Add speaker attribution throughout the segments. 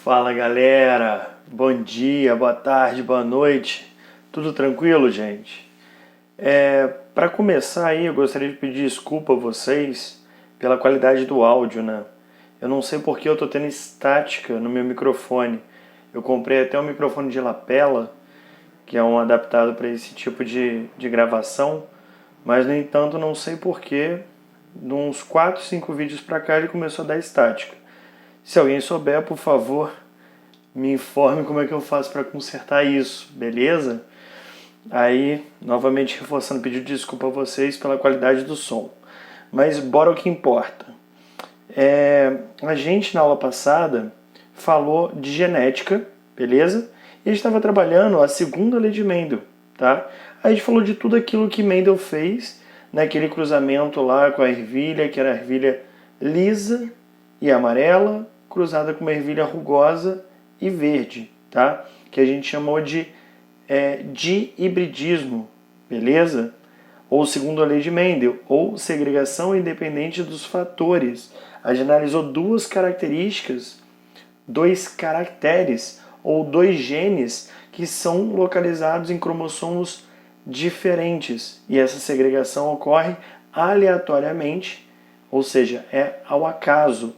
Speaker 1: Fala galera, bom dia, boa tarde, boa noite, tudo tranquilo, gente? Para começar aí, eu gostaria de pedir desculpa a vocês pela qualidade do áudio, né? Eu não sei porque eu tô tendo estática no meu microfone. Eu comprei até um microfone de lapela, que é um adaptado para esse tipo de gravação, mas no entanto não sei porquê, de uns 4, 5 vídeos pra cá ele começou a dar estática. Se alguém souber, por favor, me informe como é que eu faço para consertar isso, beleza? Aí, novamente reforçando, pedido de desculpa a vocês pela qualidade do som. Mas bora ao que importa. A gente, na aula passada, falou de genética, beleza? E a gente estava trabalhando a segunda lei de Mendel, tá? Aí a gente falou de tudo aquilo que Mendel fez naquele cruzamento lá com a ervilha, que era a ervilha lisa e amarela, cruzada com uma ervilha rugosa e verde, tá? Que a gente chamou de dihibridismo, beleza? Ou segundo a lei de Mendel, ou segregação independente dos fatores. A gente analisou duas características, dois caracteres ou dois genes que são localizados em cromossomos diferentes. E essa segregação ocorre aleatoriamente, ou seja, é ao acaso.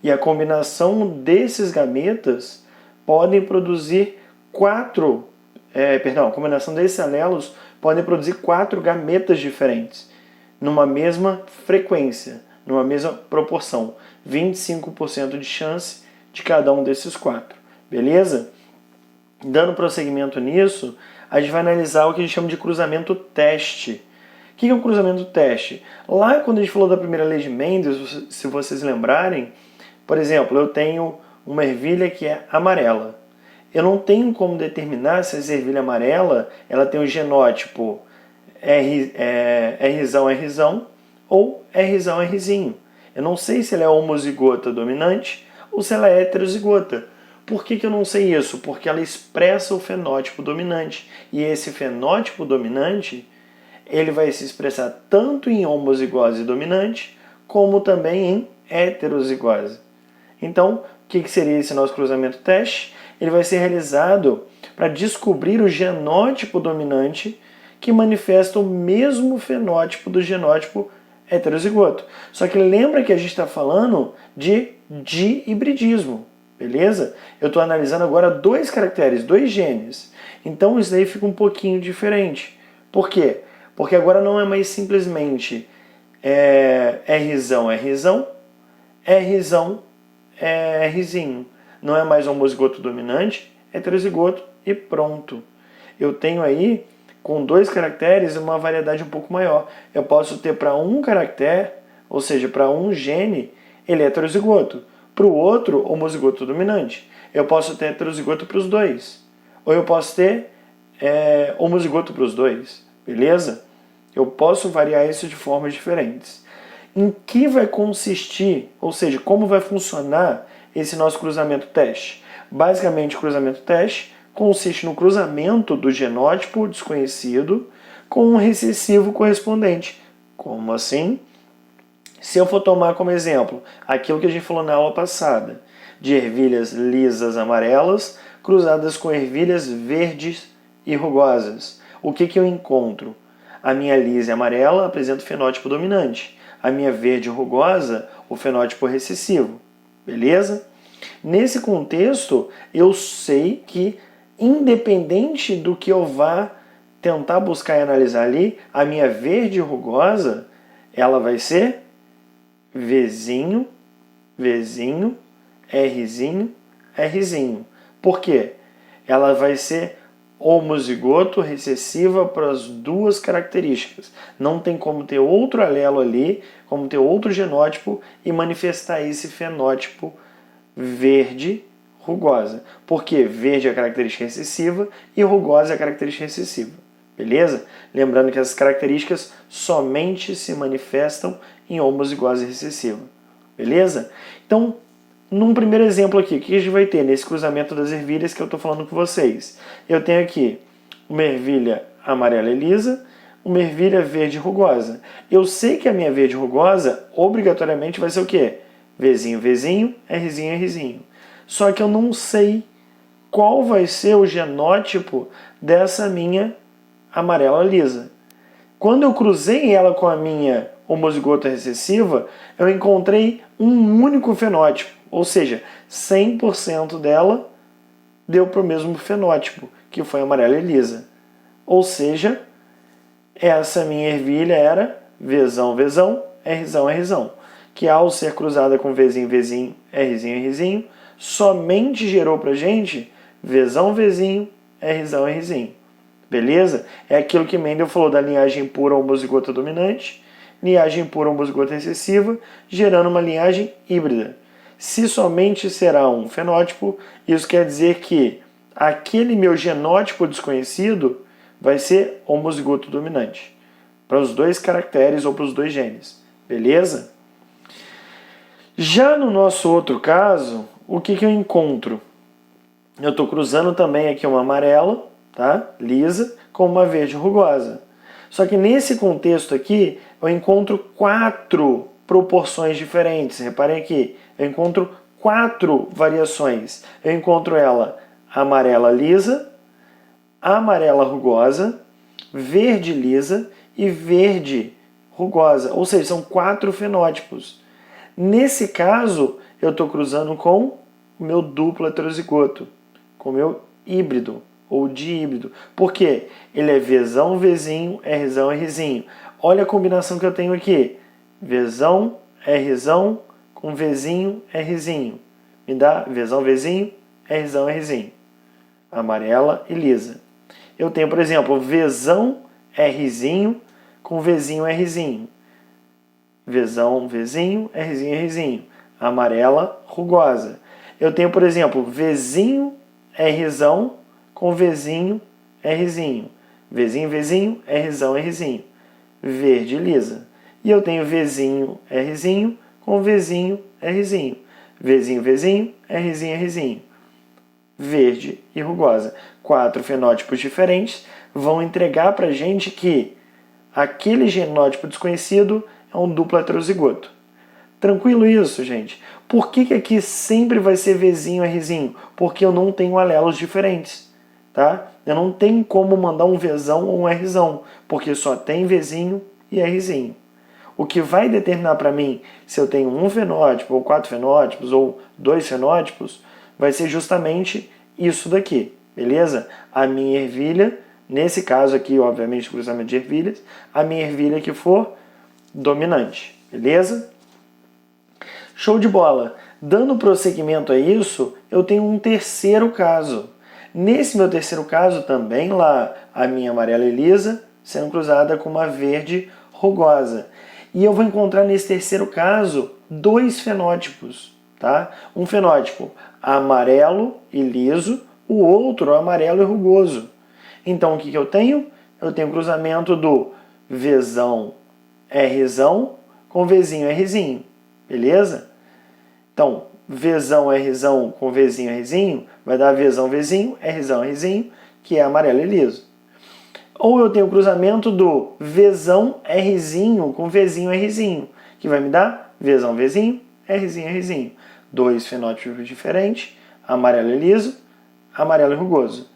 Speaker 1: E a combinação desses gametas podem produzir a combinação desses alelos podem produzir 4 gametas diferentes, numa mesma frequência, numa mesma proporção, 25% de chance de cada um desses 4, beleza? Dando prosseguimento nisso, a gente vai analisar o que a gente chama de cruzamento teste. O que é um cruzamento teste? Lá quando a gente falou da primeira lei de Mendel, se vocês lembrarem, por exemplo, eu tenho uma ervilha que é amarela. Eu não tenho como determinar se essa ervilha amarela ela tem o genótipo Rzão ou Rzinho. Eu não sei se ela é homozigota dominante ou se ela é heterozigota. Por que eu não sei isso? Porque ela expressa o fenótipo dominante. E esse fenótipo dominante ele vai se expressar tanto em homozigose dominante como também em heterozigose. Então, o que seria esse nosso cruzamento teste? Ele vai ser realizado para descobrir o genótipo dominante que manifesta o mesmo fenótipo do genótipo heterozigoto. Só que lembra que a gente está falando de dihibridismo, beleza? Eu estou analisando agora 2 caracteres, 2 genes. Então isso daí fica um pouquinho diferente. Por quê? Porque agora não é mais simplesmente Rzão, Rzinho. Não é mais homozigoto dominante, heterozigoto e pronto. Eu tenho aí, com 2 caracteres, uma variedade um pouco maior. Eu posso ter para um caractere, ou seja, para um gene, ele é heterozigoto. Para o outro, homozigoto dominante. Eu posso ter heterozigoto para os 2. Ou eu posso ter homozigoto para os 2. Beleza? Eu posso variar isso de formas diferentes. Em que vai consistir, ou seja, como vai funcionar esse nosso cruzamento teste? Basicamente, o cruzamento teste consiste no cruzamento do genótipo desconhecido com um recessivo correspondente. Como assim? Se eu for tomar como exemplo aquilo que a gente falou na aula passada, de ervilhas lisas amarelas cruzadas com ervilhas verdes e rugosas, o que eu encontro? A minha lisa amarela apresenta o fenótipo dominante. A minha verde rugosa, o fenótipo recessivo. Beleza? Nesse contexto, eu sei que, independente do que eu vá tentar buscar e analisar ali, a minha verde rugosa, ela vai ser Vzinho, Rzinho. Por quê? Ela vai ser homozigoto recessiva para as 2 características. Não tem como ter outro alelo ali, como ter outro genótipo e manifestar esse fenótipo verde rugosa. Porque verde é a característica recessiva e rugosa é a característica recessiva. Beleza? Lembrando que essas características somente se manifestam em homozigose recessiva. Beleza? Então, num primeiro exemplo aqui, o que a gente vai ter nesse cruzamento das ervilhas que eu estou falando com vocês? Eu tenho aqui uma ervilha amarela e lisa, uma ervilha verde rugosa. Eu sei que a minha verde rugosa, obrigatoriamente, vai ser o quê? Vzinho, Rzinho. só que eu não sei qual vai ser o genótipo dessa minha amarela lisa. Quando eu cruzei ela com a minha homozigota recessiva, eu encontrei um único fenótipo, ou seja, 100% dela deu para o mesmo fenótipo, que foi a amarela e lisa. Ou seja, essa minha ervilha era Vzão, Vzão, Rzão, Rzão, que ao ser cruzada com Vzinho, Vzinho, Rzinho, Rzinho, somente gerou para a gente Vzão, Vzinho, Rzão, Rzinho. Beleza? É aquilo que Mendel falou da linhagem pura homozigota dominante, linhagem pura homozigota recessiva, gerando uma linhagem híbrida. Se somente será um fenótipo, isso quer dizer que aquele meu genótipo desconhecido vai ser homozigoto dominante, para os dois caracteres ou para os dois genes. Beleza? Já no nosso outro caso, o que eu encontro? Eu estou cruzando também aqui uma amarela, tá? Lisa, com uma verde rugosa. Só que nesse contexto aqui, eu encontro 4 proporções diferentes. Reparem aqui, eu encontro 4 variações. Eu encontro ela amarela lisa, amarela rugosa, verde lisa e verde rugosa. Ou seja, são 4 fenótipos. Nesse caso, eu estou cruzando com o meu duplo heterozigoto, com o meu híbrido ou dihíbrido. Por quê? Ele é Vzão, Vzinho, Rzão, Rzinho. Olha a combinação que eu tenho aqui. Vzão, Rzão, com Vzinho, Rzinho. Me dá Vzão, Vzinho, Rzão, Rzinho. Amarela e lisa. Eu tenho, por exemplo, Vzão, Rzinho, com Vzinho, Rzinho. Vzão, Vzinho, Rzinho, Rzinho. Amarela, rugosa. Eu tenho, por exemplo, Vzinho, Rzão, com Vzinho, Rzinho. Vzinho, Vzinho, Rzão, Rzinho. Verde lisa. E eu tenho Vzinho, Rzinho, com Vzinho, Rzinho. Vzinho, Vzinho, Rzinho, Rzinho. Verde e rugosa. 4 fenótipos diferentes vão entregar para a gente que aquele genótipo desconhecido é um duplo heterozigoto. Tranquilo isso, gente? Por que aqui sempre vai ser Vzinho, Rzinho? Porque eu não tenho alelos diferentes. Tá? Eu não tenho como mandar um Vzão ou um Rzão, porque só tem Vzinho e Rzinho. O que vai determinar para mim se eu tenho um fenótipo, ou 4 fenótipos, ou 2 fenótipos, vai ser justamente isso daqui, beleza? A minha ervilha, nesse caso aqui, obviamente, cruzamento de ervilhas, a minha ervilha que for dominante, beleza? Show de bola! Dando prosseguimento a isso, eu tenho um terceiro caso. Nesse meu terceiro caso, também lá a minha amarela e lisa sendo cruzada com uma verde rugosa. E eu vou encontrar nesse terceiro caso 2 fenótipos. Tá? Um fenótipo amarelo e liso, o outro amarelo e rugoso. Então o que eu tenho? Eu tenho o cruzamento do Vzão, Rzão com Vzinho, Rzinho. Beleza? Então, Vzão, Rzão com Vzinho, Rzinho vai dar Vzão, Vzinho, Rzão, Rzinho, que é amarelo e liso. Ou eu tenho o cruzamento do Vzão, Rzinho com Vzinho, Rzinho, que vai me dar Vzão, Vzinho, Rzinho, Rzinho. 2 fenótipos diferentes, amarelo e liso, amarelo e rugoso.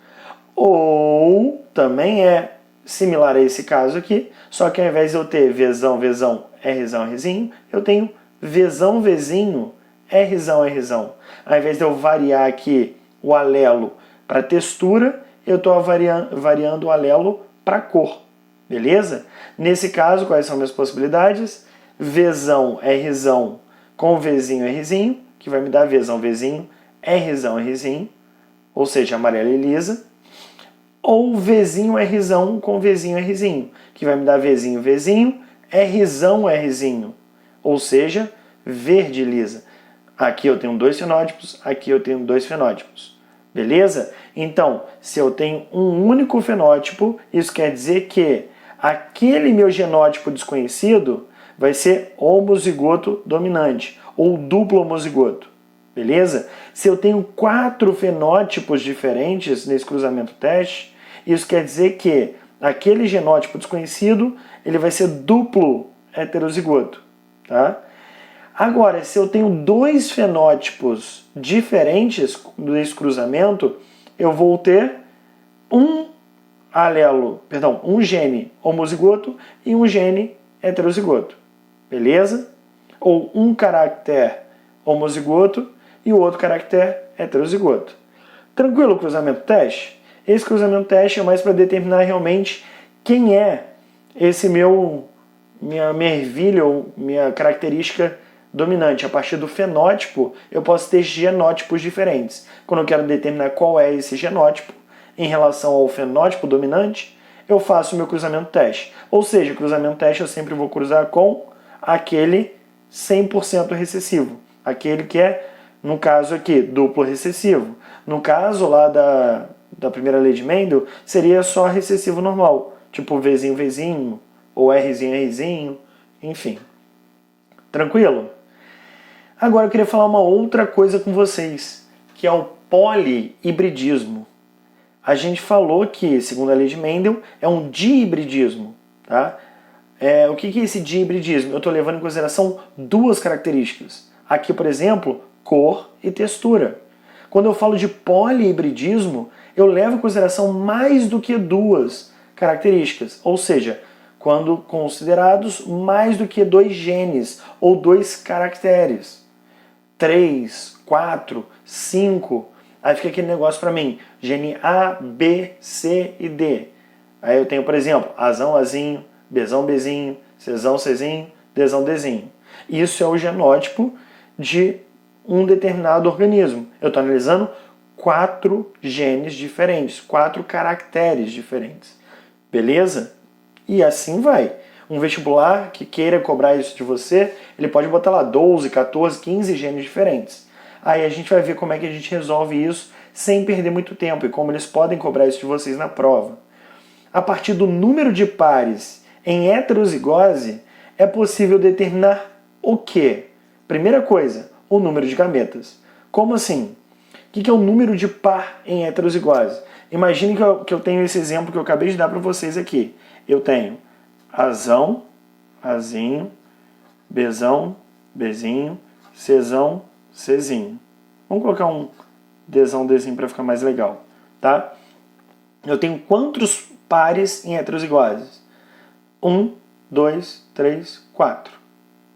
Speaker 1: Ou também é similar a esse caso aqui, só que ao invés de eu ter Vzão, Vzão, Rzão, Rzinho, eu tenho Vzão, Vzinho, Rzão, Rzão. Ao invés de eu variar aqui o alelo para textura, eu estou variando o alelo para cor. Beleza? Nesse caso, quais são minhas possibilidades? Vzão, Rzão com Vzinho, Rzinho, que vai me dar Vzão, Vzinho, Rzão, Rzinho, ou seja, amarela e lisa. Ou Vzinho, Rzão com Vzinho, Rzinho, que vai me dar Vzinho, Vzinho, Rzão, Rzinho, ou seja, verde lisa. Aqui eu tenho 2 fenótipos, aqui eu tenho 2 fenótipos. Beleza? Então, se eu tenho um único fenótipo, isso quer dizer que aquele meu genótipo desconhecido vai ser homozigoto dominante, ou duplo homozigoto. Beleza? Se eu tenho 4 fenótipos diferentes nesse cruzamento teste, isso quer dizer que aquele genótipo desconhecido ele vai ser duplo heterozigoto. Tá? Agora, se eu tenho dois fenótipos diferentes desse cruzamento, eu vou ter um gene homozigoto e um gene heterozigoto. Beleza? Ou um caractere homozigoto e o outro caractere heterozigoto. Tranquilo o cruzamento teste? Esse cruzamento teste é mais para determinar realmente quem é esse minha ervilha ou minha característica dominante. A partir do fenótipo, eu posso ter genótipos diferentes. Quando eu quero determinar qual é esse genótipo em relação ao fenótipo dominante, eu faço o meu cruzamento teste. Ou seja, o cruzamento teste eu sempre vou cruzar com aquele 100% recessivo. Aquele que é, no caso aqui, duplo recessivo. No caso lá da primeira lei de Mendel, seria só recessivo normal. Tipo Vzinho, Vzinho, ou Rzinho, Rzinho, enfim. Tranquilo? Agora eu queria falar uma outra coisa com vocês, que é o polihibridismo. A gente falou que, segundo a lei de Mendel, é um dihibridismo. Tá? O que é esse dihibridismo? Eu estou levando em consideração duas características. Aqui, por exemplo, cor e textura. Quando eu falo de polihibridismo, eu levo em consideração mais do que duas características. Ou seja, quando considerados mais do que dois genes ou dois caracteres. 3, 4, 5, aí fica aquele negócio para mim, gene A, B, C e D. Aí eu tenho, por exemplo, Azão, Azinho, Bzão, Bzinho, Czão, Czinho, Dzão, Dzinho. Isso é o genótipo de um determinado organismo. Eu estou analisando 4 genes diferentes, 4 caracteres diferentes. Beleza? E assim vai. Um vestibular que queira cobrar isso de você, ele pode botar lá 12, 14, 15 genes diferentes. Aí a gente vai ver como é que a gente resolve isso sem perder muito tempo e como eles podem cobrar isso de vocês na prova. A partir do número de pares em heterozigose, é possível determinar o quê? Primeira coisa, o número de gametas. Como assim? O que é o número de par em heterozigose? Imagine que eu tenho esse exemplo que eu acabei de dar para vocês aqui. Eu tenho Azão, Azinho, Bzão, Bzinho, Czão, Czinho. Vamos colocar um Dzão, Dzinho para ficar mais legal, tá? Eu tenho quantos pares em heterozigoses? 1, 2, 3, 4.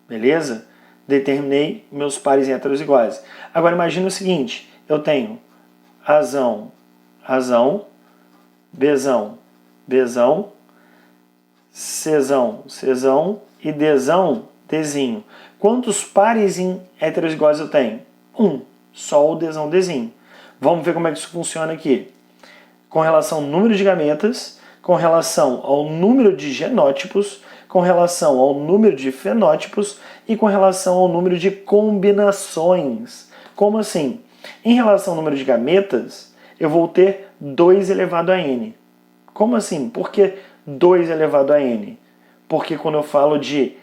Speaker 1: Beleza? Determinei meus pares em heterozigose. Agora imagine o seguinte, eu tenho Azão, Azão, Bzão, Bzão, Czão, Czão e Dzão, Dzinho. Quantos pares em heterozigose eu tenho? 1. Só o Dzão, Dzinho. Vamos ver como é que isso funciona aqui. Com relação ao número de gametas, com relação ao número de genótipos, com relação ao número de fenótipos e com relação ao número de combinações. Como assim? Em relação ao número de gametas, eu vou ter 2 elevado a n. Como assim? Por que 2 elevado a n? Porque quando eu falo de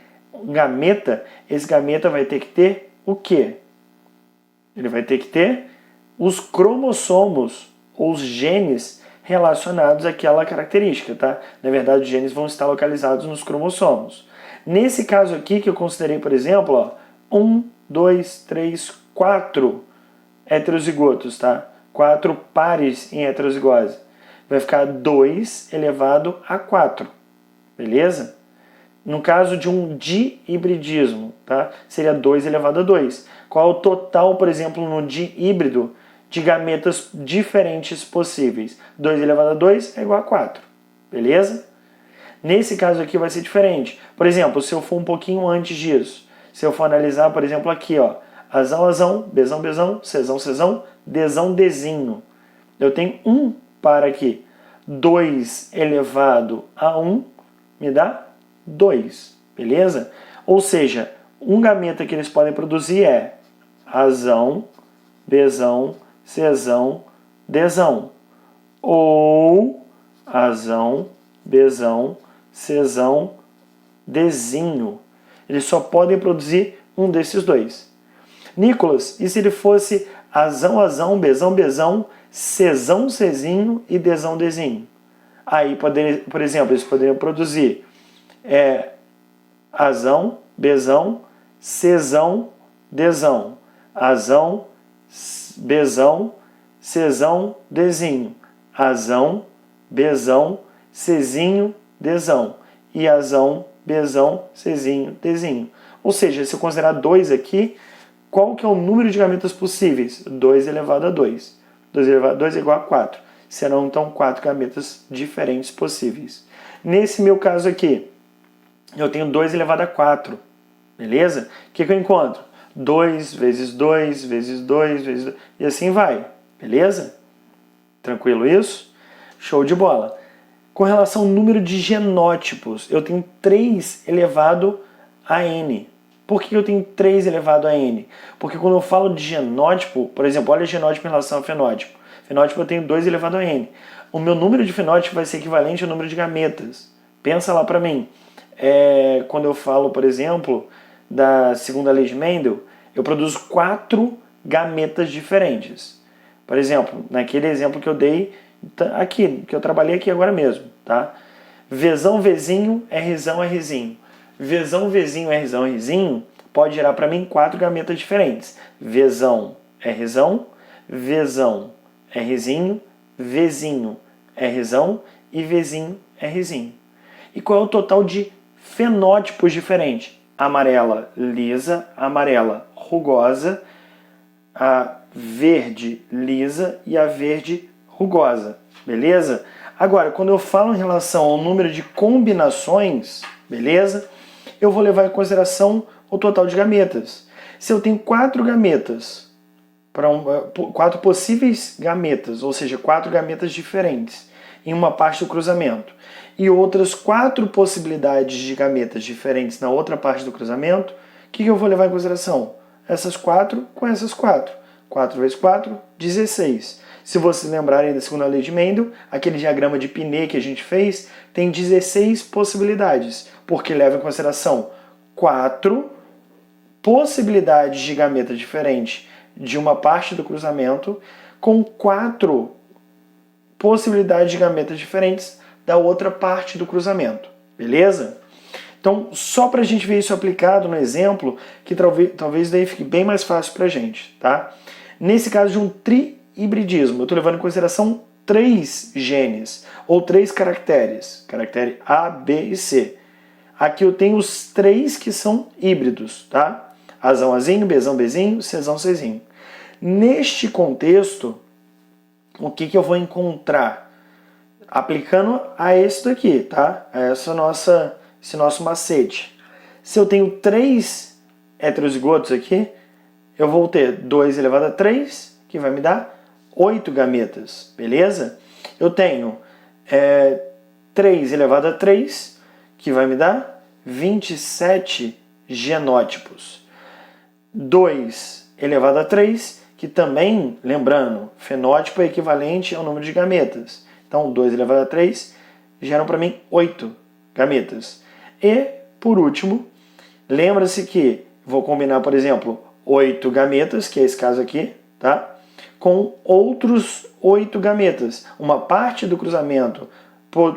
Speaker 1: gameta, esse gameta vai ter que ter o quê? Ele vai ter que ter os cromossomos, ou os genes relacionados àquela característica, tá? Na verdade, os genes vão estar localizados nos cromossomos. Nesse caso aqui, que eu considerei, por exemplo, 1, 2, 3, 4 heterozigotos, tá? 4 pares em heterozigose. Vai ficar 2 elevado a 4, beleza? No caso de um dihibridismo, tá? Seria 2 elevado a 2. Qual é o total, por exemplo, no dihíbrido de gametas diferentes possíveis? 2 elevado a 2 é igual a 4, beleza? Nesse caso aqui vai ser diferente. Por exemplo, se eu for um pouquinho antes disso, se eu for analisar, por exemplo, aqui, ó, Azão, Azão, Bzão, Bzão, Czão, Czão, Dzão, Dzinho. Eu tenho um par aqui. 2 elevado a 1 me dá 2, beleza? Ou seja, um gameta que eles podem produzir é Azão, Bzão, Czão, Dzão. Ou Azão, Bzão, Czão, Dzinho. Eles só podem produzir um desses dois. Nicolas, e se ele fosse Azão, Azão, Bzão, Bzão, Czão, Czinho e Dzão, Dzinho? Aí, por exemplo, eles poderiam produzir Azão, Bzão, Czão, Dzão. Azão, Bzão, Czão, Dzinho. Azão, Bzão, Czinho, Dzão. E Azão, Bzão, Czinho, Dzinho. Ou seja, se eu considerar 2 aqui, qual que é o número de gametas possíveis? 2 elevado a 2. 2 elevado a 2 é igual a 4. Serão, então, 4 gametas diferentes possíveis. Nesse meu caso aqui, eu tenho 2 elevado a 4. Beleza? O que eu encontro? 2 vezes 2 vezes 2 vezes 2. E assim vai. Beleza? Tranquilo isso? Show de bola. Com relação ao número de genótipos, eu tenho 3 elevado a n. Por que eu tenho 3 elevado a n? Porque quando eu falo de genótipo, por exemplo, olha genótipo em relação ao fenótipo. Fenótipo eu tenho 2 elevado a n. O meu número de fenótipo vai ser equivalente ao número de gametas. Pensa lá para mim. Quando eu falo, por exemplo, da segunda lei de Mendel, eu produzo 4 gametas diferentes. Por exemplo, naquele exemplo que eu dei aqui, que eu trabalhei aqui agora mesmo, tá? Vzão, Vzinho, Rzão, Rzinho. Vzão, Vzinho, Rzão, Rzinho pode gerar para mim 4 gametas diferentes. Vzão, Rzão, Vzão, Rzinho, Vzinho, Rzão e Vzinho, Rzinho. E qual é o total de fenótipos diferentes? Amarela lisa, amarela rugosa, a verde lisa e a verde rugosa, beleza? Agora, quando eu falo em relação ao número de combinações, beleza? Eu vou levar em consideração o total de gametas. Se eu tenho 4 gametas, 4 possíveis gametas, ou seja, 4 gametas diferentes em uma parte do cruzamento, e outras 4 possibilidades de gametas diferentes na outra parte do cruzamento, o que eu vou levar em consideração? Essas 4 com essas 4. 4 vezes 4, 16. Se vocês lembrarem da segunda lei de Mendel, aquele diagrama de Pinet que a gente fez tem 16 possibilidades, porque leva em consideração 4 possibilidades de gameta diferente de uma parte do cruzamento com 4 possibilidades de gametas diferentes da outra parte do cruzamento. Beleza? Então, só para a gente ver isso aplicado no exemplo, que talvez daí fique bem mais fácil para a gente, tá? Nesse caso de um trihibridismo, eu estou levando em consideração 3 genes, ou 3 caracteres, caractere A, B e C. Aqui eu tenho os 3 que são híbridos, tá? Azão, Azinho, Bzão, Bzinho, Czão, Czinho. Neste contexto, o que eu vou encontrar? Aplicando a esse daqui, tá? Esse nosso macete. Se eu tenho 3 heterozigotos aqui, eu vou ter 2 elevado a 3, que vai me dar 8 gametas, beleza? Eu tenho 3 elevado a 3, que vai me dar 27 genótipos. 2 elevado a 3, que também, lembrando, fenótipo é equivalente ao número de gametas. Então, 2 elevado a 3 geram para mim 8 gametas. E, por último, lembra-se que vou combinar, por exemplo, 8 gametas, que é esse caso aqui, tá? Com outros 8 gametas. Uma parte do cruzamento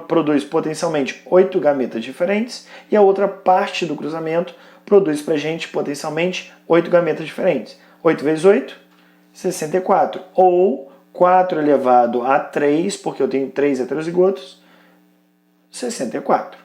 Speaker 1: produz potencialmente 8 gametas diferentes e a outra parte do cruzamento produz para a gente potencialmente 8 gametas diferentes. 8 vezes 8, 64. Ou 4 elevado a 3, porque eu tenho 3 heterozigotos, 64.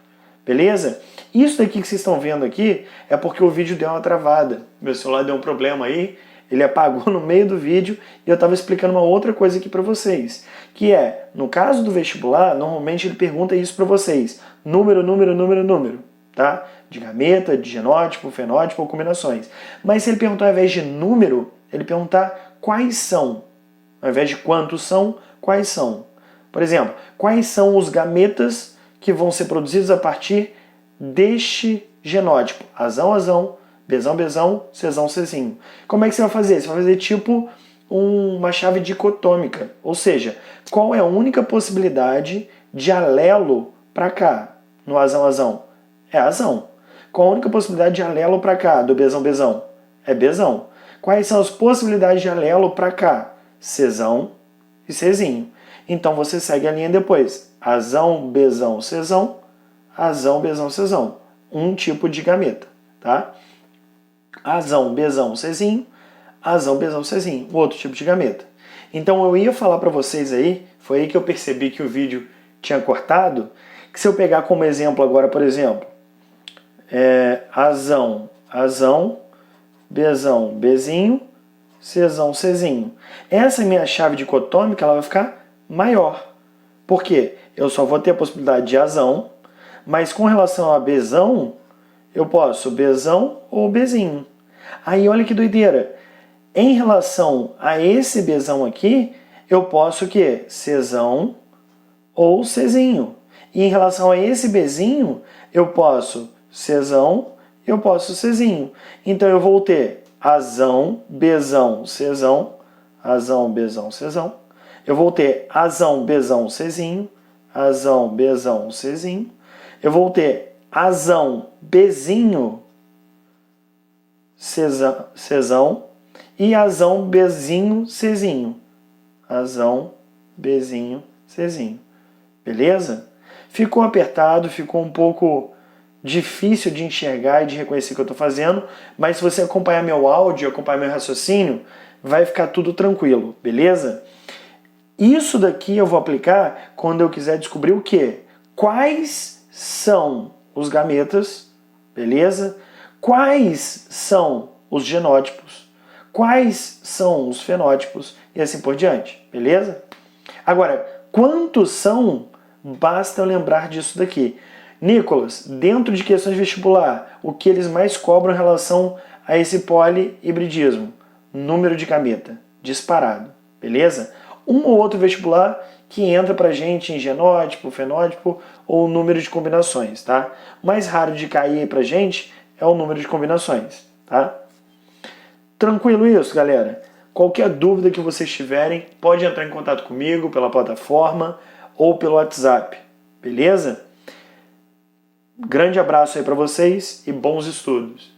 Speaker 1: Beleza? Isso daqui que vocês estão vendo aqui é porque o vídeo deu uma travada. Meu celular deu um problema aí, ele apagou no meio do vídeo e eu estava explicando uma outra coisa aqui para vocês. Que é, no caso do vestibular, normalmente ele pergunta isso para vocês. Número, número, número, número. Tá? De gameta, de genótipo, fenótipo ou combinações. Mas se ele perguntar ao invés de número, ele perguntar quais são. Ao invés de quantos são, quais são. Por exemplo, quais são os gametas que vão ser produzidos a partir deste genótipo? Azão, azão, Bzão, Bzão, Czão, Czinho. Como é que você vai fazer? Você vai fazer tipo uma chave dicotômica. Ou seja, qual é a única possibilidade de alelo para cá, no azão, azão? É azão. Qual a única possibilidade de alelo para cá, do Bzão, Bzão? É Bzão. Quais são as possibilidades de alelo para cá? Czão e Czinho. Então você segue a linha depois. Azão, Bzão, Czão. Azão, Bzão, Czão. Um tipo de gameta, tá? Azão, Bzão, Czinho, Azão, Bzão, Czinho, outro tipo de gameta. Então eu ia falar para vocês aí, foi aí que eu percebi que o vídeo tinha cortado, que se eu pegar como exemplo agora, por exemplo, Azão, Azão, Bzão, Bzinho, Czão, Czinho. Essa minha chave dicotômica ela vai ficar maior. Por quê? Eu só vou ter a possibilidade de Azão, mas com relação a Bzão, eu posso Bzão ou Bzinho. Aí olha que doideira. Em relação a esse Bzão aqui, eu posso o quê? Czão ou Czinho. E em relação a esse Bzinho, eu posso Czão, eu posso Czinho. Então eu vou ter Azão, Bzão, Czão, Azão, Bzão, Czão. Eu vou ter Azão, Bzão, Czinho, Azão, Bzão, Czinho. Eu vou ter Azão, Bzinho, Czão e Azão, Bzinho, Czinho. Azão, Bzinho, Czinho. Beleza? Ficou apertado, ficou um pouco difícil de enxergar e de reconhecer o que eu estou fazendo, mas se você acompanhar meu áudio, acompanhar meu raciocínio, vai ficar tudo tranquilo, beleza? Isso daqui eu vou aplicar quando eu quiser descobrir o quê? Quais são os gametas, beleza? Quais são os genótipos? Quais são os fenótipos? E assim por diante, beleza? Agora, quantos são? Basta eu lembrar disso daqui. Nicolas, dentro de questões de vestibular, o que eles mais cobram em relação a esse polihibridismo? Número de gameta, disparado, beleza? Um ou outro vestibular que entra pra gente em genótipo, fenótipo ou número de combinações, tá? O mais raro de cair pra gente é o número de combinações, tá? Tranquilo isso, galera? Qualquer dúvida que vocês tiverem, pode entrar em contato comigo pela plataforma ou pelo WhatsApp, beleza? Grande abraço aí pra vocês e bons estudos!